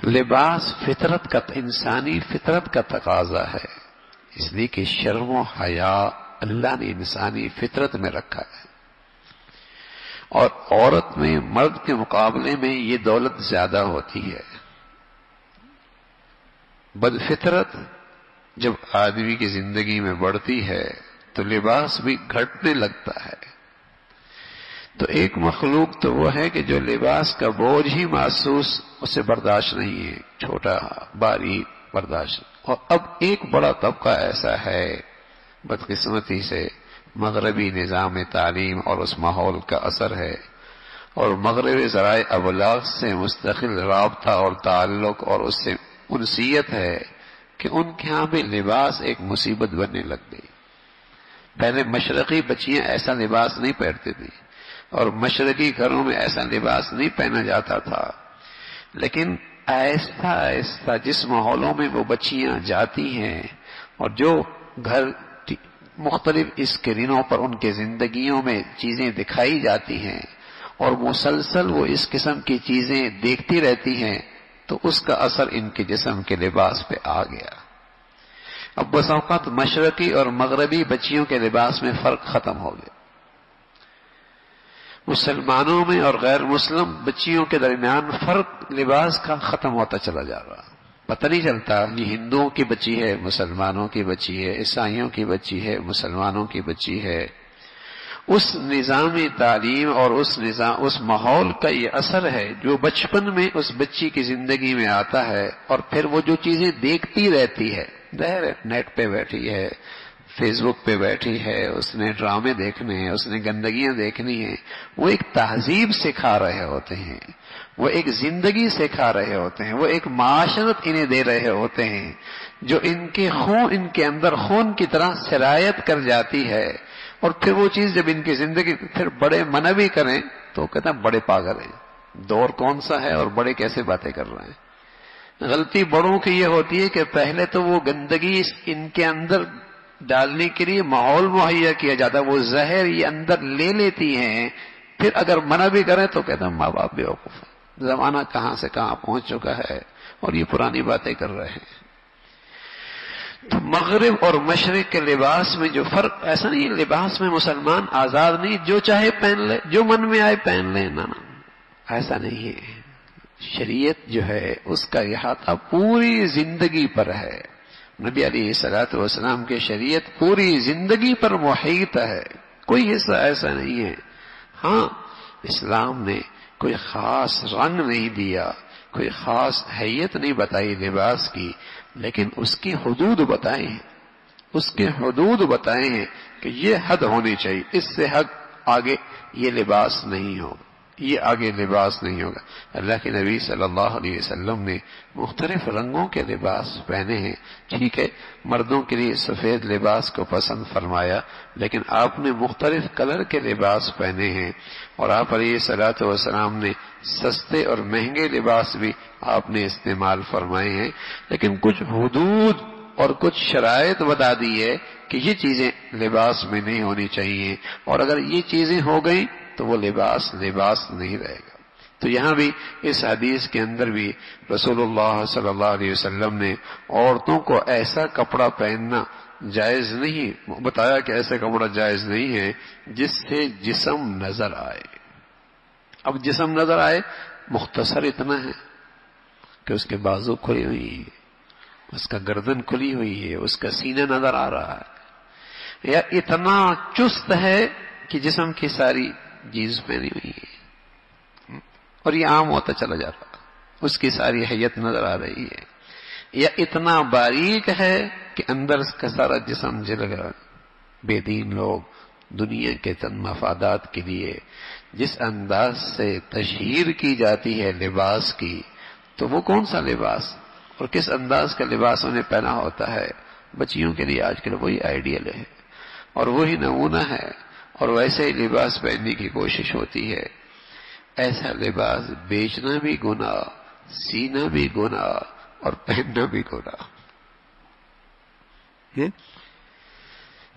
لباس فطرت کا، انسانی فطرت کا تقاضا ہے، اس لیے کہ شرم و حیا اللہ نے انسانی فطرت میں رکھا ہے، اور عورت میں مرد کے مقابلے میں یہ دولت زیادہ ہوتی ہے۔ بدفطرت جب آدمی کی زندگی میں بڑھتی ہے تو لباس بھی گھٹنے لگتا ہے۔ تو ایک مخلوق تو وہ ہے کہ جو لباس کا بوجھ ہی محسوس اسے برداشت نہیں ہے، چھوٹا باریک برداشت۔ اور اب ایک بڑا طبقہ ایسا ہے بدقسمتی سے، مغربی نظام تعلیم اور اس ماحول کا اثر ہے، اور مغربی ذرائع ابلاغ سے مستقل رابطہ اور تعلق اور اس سے انسیت ہے کہ ان کے ہاں بھی لباس ایک مصیبت بننے لگ گئی۔ پہلے مشرقی بچیاں ایسا لباس نہیں پہنتی تھی، اور مشرقی گھروں میں ایسا لباس نہیں پہنا جاتا تھا، لیکن آہستہ آہستہ جس ماحولوں میں وہ بچیاں جاتی ہیں اور جو گھر مختلف اسکرینوں پر ان کے زندگیوں میں چیزیں دکھائی جاتی ہیں اور مسلسل وہ اس قسم کی چیزیں دیکھتی رہتی ہیں، تو اس کا اثر ان کے جسم کے لباس پہ آ گیا۔ اب بس اوقات مشرقی اور مغربی بچیوں کے لباس میں فرق ختم ہو گیا، مسلمانوں میں اور غیر مسلم بچیوں کے درمیان فرق لباس کا ختم ہوتا چلا جا رہا، پتہ نہیں چلتا یہ ہندوؤں کی بچی ہے، مسلمانوں کی بچی ہے، عیسائیوں کی بچی ہے، مسلمانوں کی بچی ہے۔ اس نظام تعلیم اور اس ماحول کا یہ اثر ہے جو بچپن میں اس بچی کی زندگی میں آتا ہے، اور پھر وہ جو چیزیں دیکھتی رہتی ہے، ظاہر ہے نیٹ پہ بیٹھی ہے، فیس بک پہ بیٹھی ہے، اس نے ڈرامے دیکھنے ہیں، اس نے گندگیاں دیکھنی ہیں، وہ ایک تہذیب سکھا رہے ہوتے ہیں، وہ ایک زندگی سکھا رہے ہوتے ہیں، وہ ایک معاشرت انہیں دے رہے ہوتے ہیں جو ان کے اندر خون کی طرح سرایت کر جاتی ہے، اور پھر وہ چیز جب ان کی زندگی پھر بڑے منع بھی کریں تو کہتے ہیں بڑے پاگل ہیں، دور کون سا ہے اور بڑے کیسے باتیں کر رہے ہیں۔ غلطی بڑوں کی یہ ہوتی ہے کہ پہلے تو وہ گندگی ان کے اندر ڈالنے کے لیے ماحول مہیا کیا جاتا ہے، وہ زہر یہ اندر لے لیتی ہیں، پھر اگر منع بھی کریں تو کہتے ہیں ماں باپ بیوقوف ہیں، زمانہ کہاں سے کہاں پہنچ چکا ہے اور یہ پرانی باتیں کر رہے ہیں۔ تو مغرب اور مشرق کے لباس میں جو فرق، ایسا نہیں ہے لباس میں مسلمان آزاد نہیں، جو چاہے پہن لے، جو من میں آئے پہن لے، نہ ایسا نہیں ہے۔ شریعت جو ہے اس کا احاطہ پوری زندگی پر ہے، نبی علیہ الصلوۃ والسلام کی شریعت پوری زندگی پر محیط ہے، کوئی حصہ ایسا نہیں ہے۔ ہاں اسلام نے کوئی خاص رنگ نہیں دیا، کوئی خاص حیت نہیں بتائی لباس کی، لیکن اس کی حدود بتائے ہیں، اس کے حدود بتائے ہیں کہ یہ حد ہونی چاہیے، اس سے حد آگے یہ لباس نہیں ہوگا، یہ آگے لباس نہیں ہوگا۔ اللہ کے نبی صلی اللہ علیہ وسلم نے مختلف رنگوں کے لباس پہنے ہیں، ٹھیک ہے مردوں کے لیے سفید لباس کو پسند فرمایا، لیکن آپ نے مختلف کلر کے لباس پہنے ہیں، اور آپ علیہ الصلوۃ والسلام نے سستے اور مہنگے لباس بھی آپ نے استعمال فرمائے ہیں، لیکن کچھ حدود اور کچھ شرائط بتا دی ہے کہ یہ چیزیں لباس میں نہیں ہونی چاہیے، اور اگر یہ چیزیں ہو گئیں تو وہ لباس نہیں رہے گا۔ تو یہاں بھی اس حدیث کے اندر بھی رسول اللہ صلی اللہ علیہ وسلم نے عورتوں کو ایسا کپڑا پہننا جائز نہیں بتایا کہ ایسا کپڑا جائز نہیں ہے جس سے جسم نظر آئے۔ اب جسم نظر آئے مختصر اتنا ہے کہ اس کے بازو کھلی ہوئی ہے، اس کا گردن کھلی ہوئی ہے، اس کا سینہ نظر آ رہا ہے، یا اتنا چست ہے کہ جسم کی ساری جینز پہنی ہوئی ہے اور یہ عام ہوتا چلا جاتا، اس کی ساری حیت نظر آ رہی ہے، یا اتنا باریک ہے کہ اندر اس کا سارا جسم جل گیا۔ بے دین لوگ دنیا کے چند مفادات کے لیے جس انداز سے تشہیر کی جاتی ہے لباس کی، تو وہ کون سا لباس اور کس انداز کا لباس انہیں پہنا ہوتا ہے؟ بچیوں کے لیے آج کل وہی آئیڈیل ہے اور وہی نمونہ ہے، اور ویسے ہی لباس پہننے کی کوشش ہوتی ہے۔ ایسا لباس بیچنا بھی گناہ، سینا بھی گناہ، اور پہننا بھی گناہ،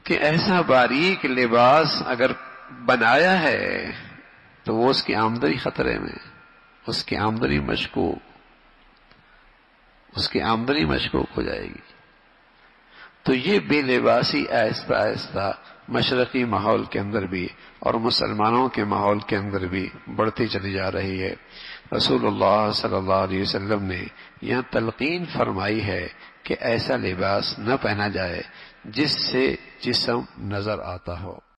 کہ ایسا باریک لباس اگر بنایا ہے تو وہ اس کی آمدنی خطرے میں، اس کی آمدنی مشکوک۔ اس کی آمدنی مشکوک ہو جائے گی. تو یہ بے لباسی آہستہ آہستہ مشرقی ماحول کے اندر بھی اور مسلمانوں کے ماحول کے اندر بھی بڑھتی چلی جا رہی ہے. رسول اللہ صلی اللہ علیہ وسلم نے یہاں تلقین فرمائی ہے کہ ایسا لباس نہ پہنا جائے جس سے جسم نظر آتا ہو.